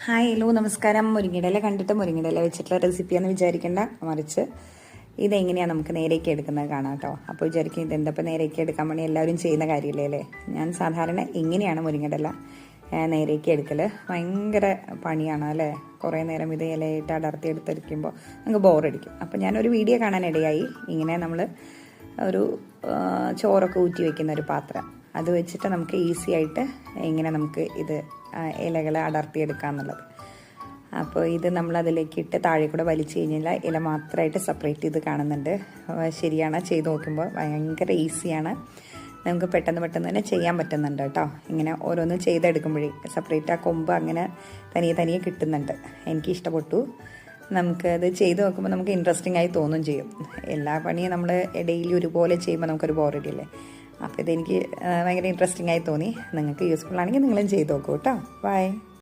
Hi hello നമസ്കാരം. മുരിങ്ങയില കണ്ടിട്ട് മുരിങ്ങയില വെച്ചിട്ടുള്ള റെസിപ്പിയാണെന്ന് വിചാരിക്കേണ്ട, മറിച്ച് ഇതെങ്ങനെയാണ് നമുക്ക് നേരേക്ക് എടുക്കുന്നത് കാണാം കേട്ടോ. അപ്പോൾ വിചാരിക്കും ഇതെന്തപ്പോൾ നേരേക്ക് എടുക്കാൻ വേണ്ടി എല്ലാവരും ചെയ്യുന്ന കാര്യമില്ലേ അല്ലേ. ഞാൻ സാധാരണ എങ്ങനെയാണ് മുരിങ്ങയില നേരേക്ക് എടുക്കൽ. ഭയങ്കര പണിയാണ് അല്ലേ. കുറേ നേരം ഇത് ഇലയിട്ട് അടർത്തി എടുത്തിരിക്കുമ്പോൾ നമുക്ക് ബോറടിക്കും. അപ്പോൾ ഞാനൊരു വീഡിയോ കാണാനിടയായി. ഇങ്ങനെ നമ്മൾ ഒരു ചോറൊക്കെ ഊറ്റി വയ്ക്കുന്ന ഒരു പാത്രം, അത് വെച്ചിട്ട് നമുക്ക് ഈസി ആയിട്ട് എങ്ങനെ നമുക്ക് ഇത് ഇലകൾ അടർത്തിയെടുക്കുക എന്നുള്ളത്. അപ്പോൾ ഇത് നമ്മൾ അതിലേക്ക് ഇട്ട് താഴെ കൂടെ വലിച്ചു കഴിഞ്ഞാൽ ഇല മാത്രമായിട്ട് സെപ്പറേറ്റ് ചെയ്ത് കാണുന്നുണ്ട്. ശരിയാണ്, ചെയ്ത് നോക്കുമ്പോൾ ഭയങ്കര ഈസിയാണ്. നമുക്ക് പെട്ടെന്ന് തന്നെ ചെയ്യാൻ പറ്റുന്നുണ്ട് കേട്ടോ. ഇങ്ങനെ ഓരോന്നും ചെയ്തെടുക്കുമ്പോഴേ സെപ്പറേറ്റ് ആ കൊമ്പ് അങ്ങനെ തനിയെ കിട്ടുന്നുണ്ട്. എനിക്ക് ഇഷ്ടപ്പെട്ടു. നമുക്കത് ചെയ്ത് നോക്കുമ്പോൾ നമുക്ക് ഇൻട്രസ്റ്റിംഗ് ആയി തോന്നും ചെയ്യും. എല്ലാ പണിയും നമ്മൾ ഡെയിലി ഒരുപോലെ ചെയ്യുമ്പോൾ നമുക്കൊരു ബോറടിയല്ലേ. അപ്പോൾ ഇതെനിക്ക് ഭയങ്കര ഇൻട്രസ്റ്റിംഗ് ആയി തോന്നി. നിങ്ങൾക്ക് യൂസ്ഫുൾ ആണെങ്കിൽ നിങ്ങളും ചെയ്ത് നോക്കൂ കേട്ടോ. ബൈ.